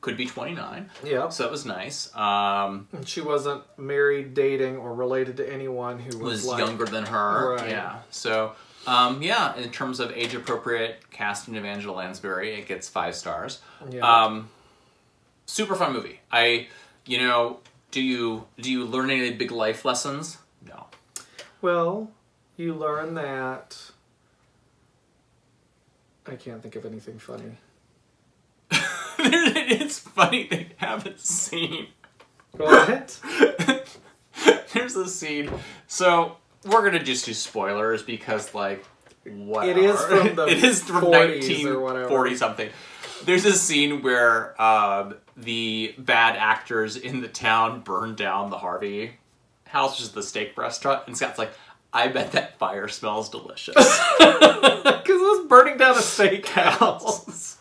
could be 29. Yeah. So that was nice. And she wasn't married, dating, or related to anyone who was like, younger than her. Right. Yeah. So, in terms of age-appropriate casting of Angela Lansbury, it gets 5 stars. Yeah. Super fun movie. Do you learn any big life lessons? No. Well, you learn that... I can't think of anything funny. It's funny they haven't seen. What? There's a scene. So, we're going to just do spoilers because, like, whatever. It is from the It is from 1940 something. There's a scene where the bad actors in the town burn down the Harvey house, which is the steak restaurant, and Scott's like, I bet that fire smells delicious. Because it was burning down a steakhouse.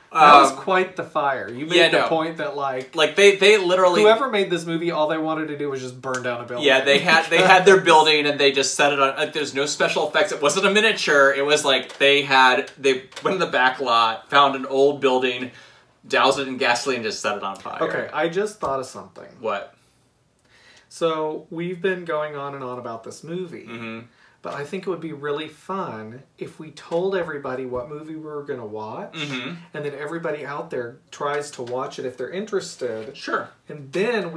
That was quite the fire. You made the point that like they literally, whoever made this movie, all they wanted to do was just burn down a building. Yeah, they had their building and they just set it on. Like, there's no special effects. It wasn't a miniature. It was like they went in the back lot, found an old building, doused it in gasoline, and just set it on fire. Okay, I just thought of something. What? So we've been going on and on about this movie. Mm-hmm. But I think it would be really fun if we told everybody what movie we were going to watch, mm-hmm. and then everybody out there tries to watch it if they're interested. Sure. And then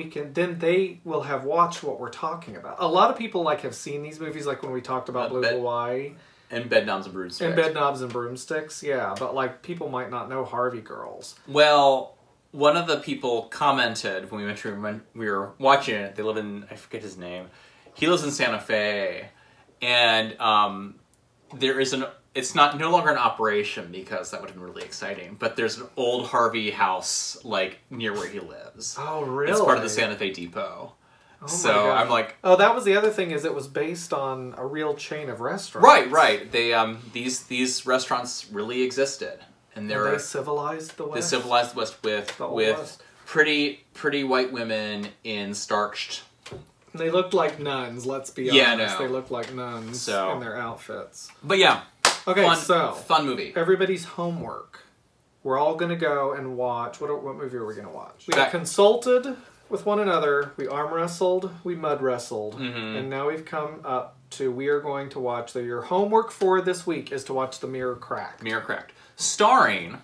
they will have watched what we're talking about. A lot of people have seen these movies, like when we talked about Blue Hawaii. And Bedknobs and Broomsticks. And Bedknobs and Broomsticks, yeah. But people might not know Harvey Girls. Well, one of the people commented when we were watching it. They live in, I forget his name. He lives in Santa Fe. And there is it's no longer an operation because that would have been really exciting, but there's an old Harvey house near where he lives. Oh, really? It's part of the Santa Fe Depot. Oh, so my God. I'm like, oh, that was the other thing, is it was based on a real chain of restaurants. Right. They these restaurants really existed, and they civilized the West. They civilized the West with West. pretty white women in starched. They looked like nuns, let's be honest. Yeah, no. They looked like nuns in their outfits. But yeah. Okay, fun movie. Everybody's homework. We're all going to go and watch. What movie are we going to watch? We consulted with one another. We arm wrestled. We mud wrestled. Mm-hmm. And now we've come up to, we are going to watch, your homework for this week is to watch The Mirror Cracked. Mirror Cracked. Starring,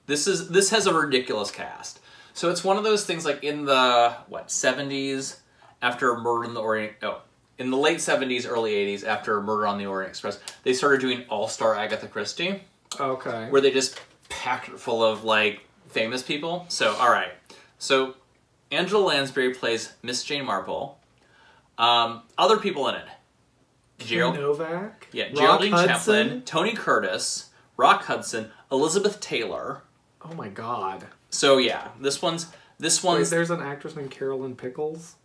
this has a ridiculous cast. So it's one of those things like in the, 70s, after Murder on the Orient... Oh, in the late 70s, early 80s, after Murder on the Orient Express, they started doing all-star Agatha Christie. Okay. Where they just packed it full of, like, famous people. So, alright. So, Angela Lansbury plays Miss Jane Marple. Other people in it. Novak? Yeah, Rock Geraldine Hudson? Chaplin, Tony Curtis, Rock Hudson, Elizabeth Taylor. Oh my god. So yeah, this one's Wait, there's an actress named Carolyn Pickles?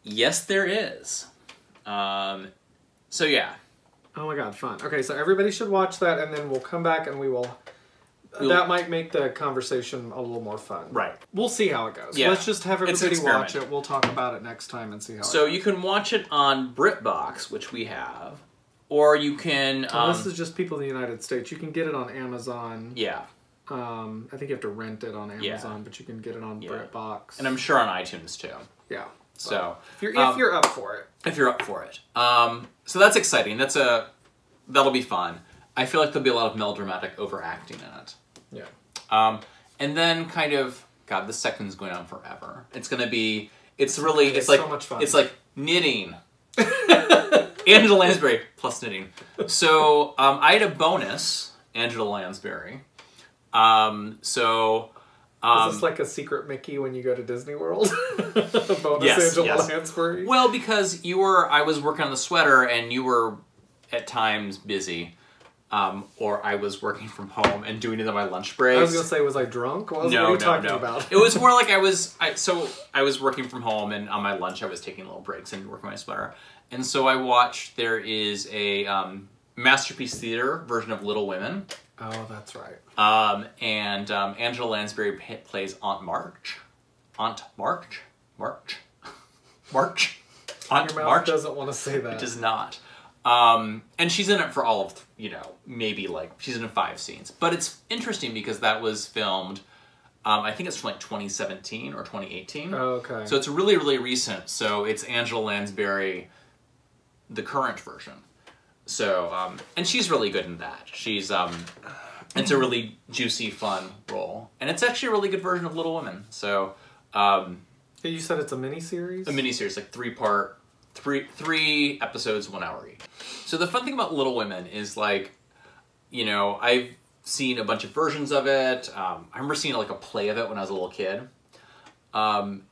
Yes, there is. So yeah. Oh my god, fun. Okay, so everybody should watch that, and then we'll come back and that might make the conversation a little more fun. Right. We'll see how it goes. Yeah. Let's just have everybody watch it. We'll talk about it next time and see how it goes. So you can watch it on BritBox, which we have, or you can... this is just people in the United States. You can get it on Amazon. Yeah. I think you have to rent it on Amazon, but you can get it on BritBox. And I'm sure on iTunes too. Yeah. So if you're up for it. If you're up for it. So that's exciting. That'll be fun. I feel like there'll be a lot of melodramatic overacting in it. Yeah. And then kind of, God, this second's going on forever. It's going to be, it's like, so much fun. It's like knitting. Angela Lansbury plus knitting. So, I had a bonus, Angela Lansbury. Is this like a secret Mickey when you go to Disney World? A bonus Angela Lansbury? Well, because I was working on the sweater and you were at times busy. Or I was working from home and doing it on my lunch breaks. I was going to say, was I drunk? What are you talking about? It was more like I was working from home, and on my lunch I was taking little breaks and working on my sweater. And so I watched, there is a Masterpiece Theater version of Little Women. Oh, that's right. And Angela Lansbury plays Aunt March. Aunt March? March? Aunt Your mouth March? doesn't want to say that. It does not. And she's in it for all of, maybe she's in 5 scenes. But it's interesting because that was filmed, I think it's from 2017 or 2018. Oh, okay. So it's really, really recent. So it's Angela Lansbury, the current version. So, and she's really good in that. She's, it's a really juicy, fun role. And it's actually a really good version of Little Women. So, you said it's a miniseries? A miniseries, like 3-part. 3 episodes, 1 hour each. So the fun thing about Little Women is I've seen a bunch of versions of it. I remember seeing a play of it when I was a little kid. And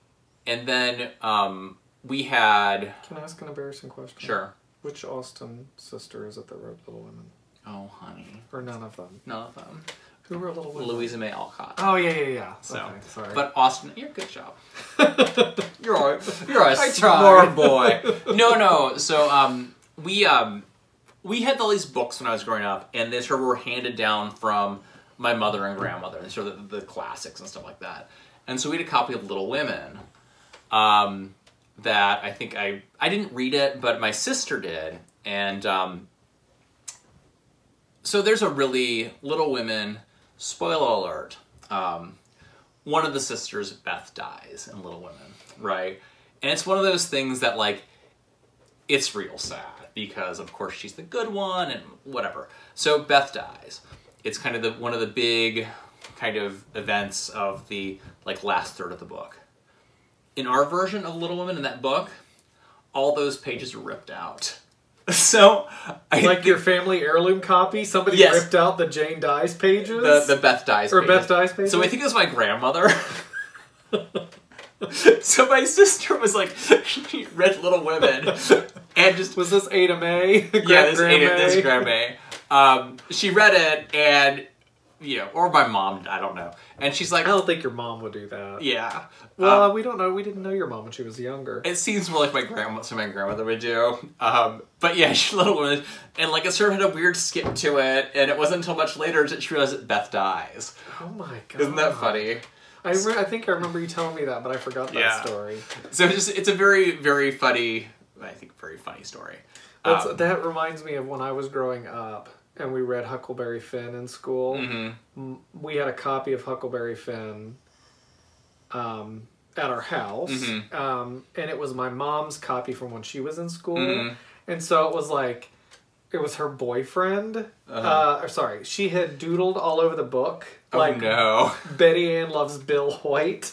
then we had... Can I ask an embarrassing question? Sure. Which Austen sister is it that wrote Little Women? Oh, honey. Or none of them? None of them. Who wrote Little Women? Louisa May Alcott. Oh, yeah. So, okay, sorry. But Austen, you're a good job. You're a I smart boy. No. So we had all these books when I was growing up, and they sort of were handed down from my mother and grandmother, and sort of the classics and stuff like that. And so we had a copy of Little Women that I think I didn't read it, but my sister did, and so there's a really Little Women. Spoiler alert. One of the sisters, Beth, dies in Little Women, right? And it's one of those things that, it's real sad because, of course, she's the good one and whatever. So Beth dies. It's kind of one of the big kind of events of the, last third of the book. In our version of Little Women, in that book, all those pages are ripped out. So, your family heirloom copy? Somebody ripped out the Jane dies pages? The Beth dies pages. Or Beth dies pages? So I think it was my grandmother. So my sister was she read Little Women. And just... Was this Ada May? Yeah, this is Grandma May. She read it and... or my mom, I don't know. And she's like... I don't think your mom would do that. Yeah. Well, we don't know. We didn't know your mom when she was younger. It seems more like my grandmother would do. But yeah, she's Little Women. And it sort of had a weird skip to it. And it wasn't until much later that she realized that Beth dies. Oh my god. Isn't that funny? I think I remember you telling me that, but I forgot that story. So it's a very, very funny, I think, very funny story. That reminds me of when I was growing up. And we read Huckleberry Finn in school. Mm-hmm. We had a copy of Huckleberry Finn at our house. Mm-hmm. And it was my mom's copy from when she was in school. Mm-hmm. And so it was it was her boyfriend. Uh-huh. Or sorry, she had doodled all over the book. Oh, like, no. Betty Ann loves Bill Hoyt.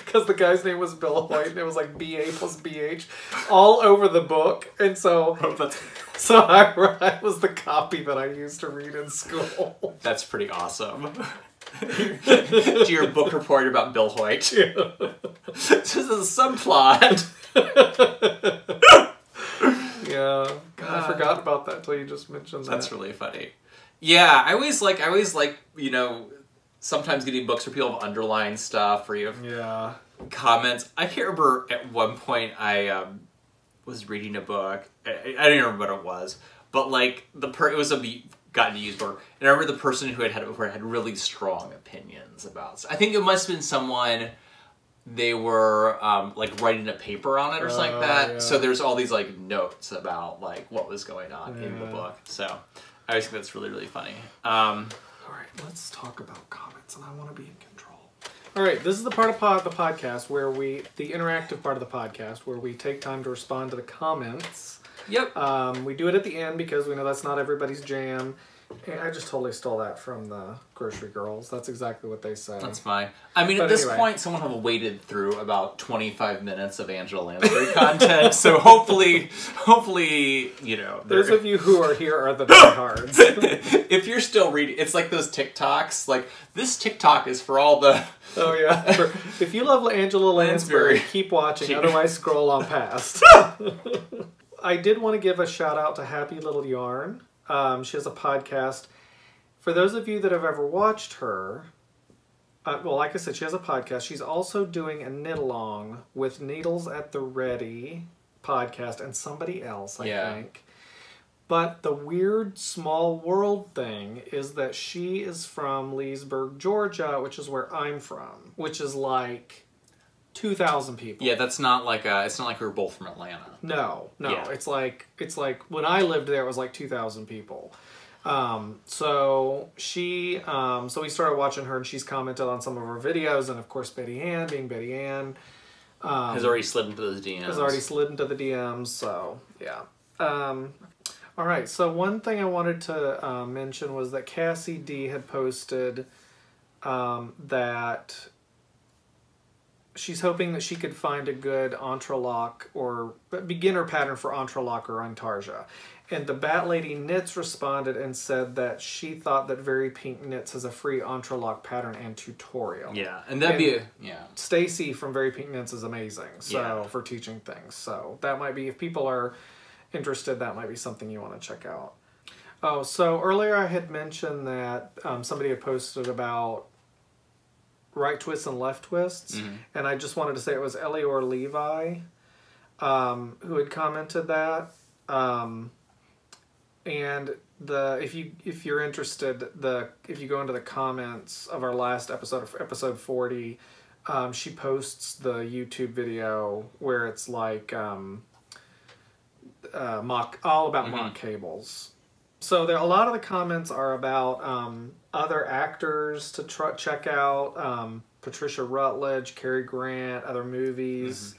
Because the guy's name was Bill Hoyt, and it was like BA plus BH all over the book. And so, I was the copy that I used to read in school. That's pretty awesome. To your book report about Bill Hoyt. Yeah. This is a subplot. Yeah, God, I forgot about that till you just mentioned that. That's really funny. Yeah, I always like, you know, sometimes getting books where people have underlined stuff or you have comments. I can't remember at one point I was reading a book. I don't even remember what it was, but like it was a gotten to use book, and I remember the person who had it before had really strong opinions about. I think it must have been someone. They were like writing a paper on it or something like that. Yeah. So there's all these like notes about like what was going on in the book. So I always think that's really, really funny. All right, let's talk about comments, and I want to be in control. All right, this is the part of the podcast where the interactive part of the podcast where we take time to respond to the comments. Yep. We do it at the end because we know that's not everybody's jam. And I just totally stole that from the Grocery Girls. That's exactly what they say. That's fine. I mean, at this point, someone will have waded through about 25 minutes of Angela Lansbury content. So hopefully, you know. Those of you who are here are the diehards. If you're still reading, it's like those TikToks. Like, this TikTok is for all the... Oh, yeah. If you love Angela Lansbury, keep watching. Otherwise, scroll on past. I did want to give a shout out to Happy Little Yarn. She has a podcast. For those of you that have ever watched her, well, like I said, she has a podcast. She's also doing a knit-along with Needles at the Ready podcast and somebody else, I think. But the weird small world thing is that she is from Leesburg, Georgia, which is where I'm from, which is like 2,000 people. Yeah, that's not like it's not like we were both from Atlanta. No. Yeah. It's like when I lived there, it was like 2,000 people. So we started watching her, and she's commented on some of her videos, and of course Betty Ann, being Betty Ann, has already slid into those DMs. So yeah. All right. So one thing I wanted to mention was that Cassie D had posted that she's hoping that she could find a good entrelac or beginner pattern for entrelac or Intarsia. And the Bat Lady Knits responded and said that she thought that Very Pink Knits has a free entrelac pattern and tutorial. Yeah, and that'd be Stacy from Very Pink Knits is amazing. So for teaching things. So that might be, if people are interested, that might be something you want to check out. Oh, so earlier I had mentioned that somebody had posted about right twists and left twists, and I just wanted to say it was Elior Levi who had commented that. And if you're interested, if you go into the comments of our last episode, episode 40, she posts the YouTube video where it's like all about mock cables. So a lot of the comments are about other actors to check out, Patricia Rutledge, Cary Grant, other movies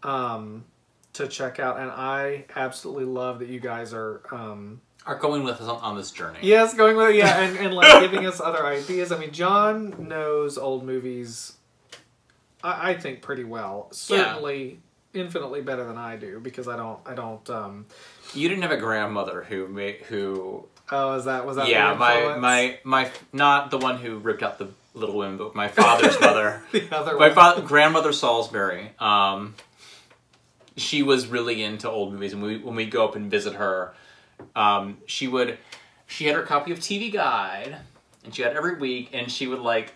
to check out, and I absolutely love that you guys are going with us on this journey. Yes, going with and like giving us other ideas. I mean, John knows old movies, I think, pretty well. Certainly. Infinitely better than I do because I don't. You didn't have a grandmother who. Oh, was that? Yeah, my not the one who ripped out the Little Women, but my father's mother. The other one. Grandmother Salisbury. She was really into old movies, and when we go up and visit her, she had her copy of TV Guide, and she had it every week, and she would like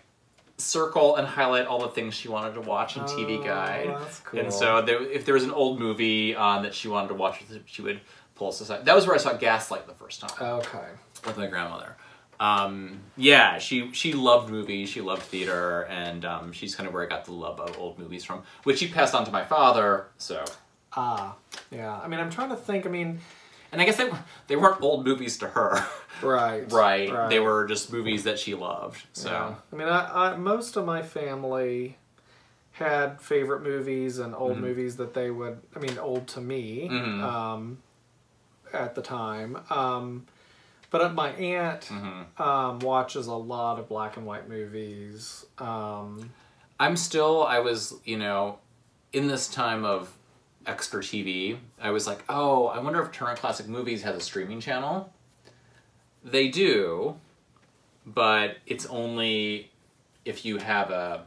circle and highlight all the things she wanted to watch in TV Guide. That's cool. And so if there was an old movie that she wanted to watch, she would pull us aside. That was where I saw Gaslight the first time. Okay. With my grandmother. Yeah, she loved movies, she loved theater, and she's kind of where I got the love of old movies from, which she passed on to my father, so. Yeah. I mean, I'm trying to think, and I guess they weren't old movies to her. Right. They were just movies that she loved. So yeah. I mean, I most of my family had favorite movies and old movies that they would. I mean, old to me. at the time. But my aunt watches a lot of black and white movies. I was, you know, in this time of extra TV, I was like, oh, I wonder if Turner Classic Movies has a streaming channel. They do, but it's only if you have a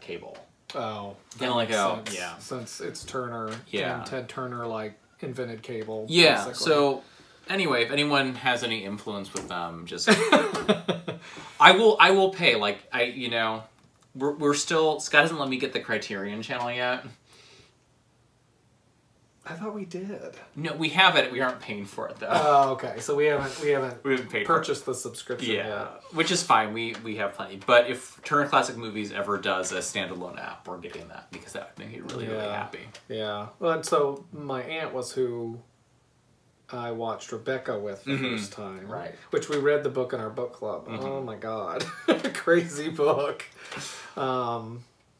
cable. Oh, kind of like since it's Turner, yeah, and Ted Turner like invented cable. Yeah. Basically. So anyway, if anyone has any influence with them, just I will pay. Like we're still, Scott hasn't let me get the Criterion channel yet. I thought we did. No, we have it. We aren't paying for it though. Oh, okay. So we haven't paid purchased the subscription yet. yet. Which is fine. We have plenty. But if Turner Classic Movies ever does a standalone app, we're getting that because that would make me really happy. Yeah. Well, and so my aunt was who I watched Rebecca with the first time. Right. Which we read the book in our book club. Oh my God. Crazy book.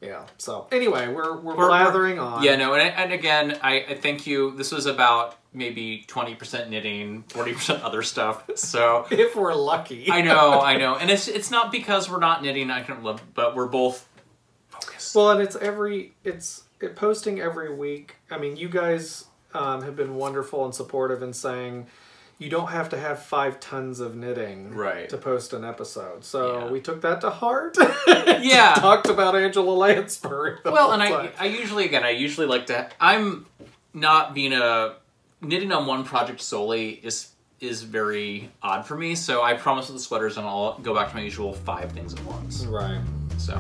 Yeah. So anyway, we're blathering on. Yeah. No. And again, I thank you. This was about maybe 20% knitting, 40% other stuff. So if we're lucky. I know. And it's not because we're not knitting. But we're both focused. Well, and it's posting every week. I mean, you guys have been wonderful and supportive in saying you don't have to have 5 tons of knitting to post an episode. So we took that to heart. Yeah. Talked about Angela Lansbury. Well, and I usually like to, I'm not being knitting on one project solely is very odd for me. So I promise with the sweaters and I'll go back to my usual 5 things at once. Right. So.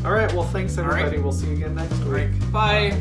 All right. Well, thanks everybody. We'll see you again next week. Bye.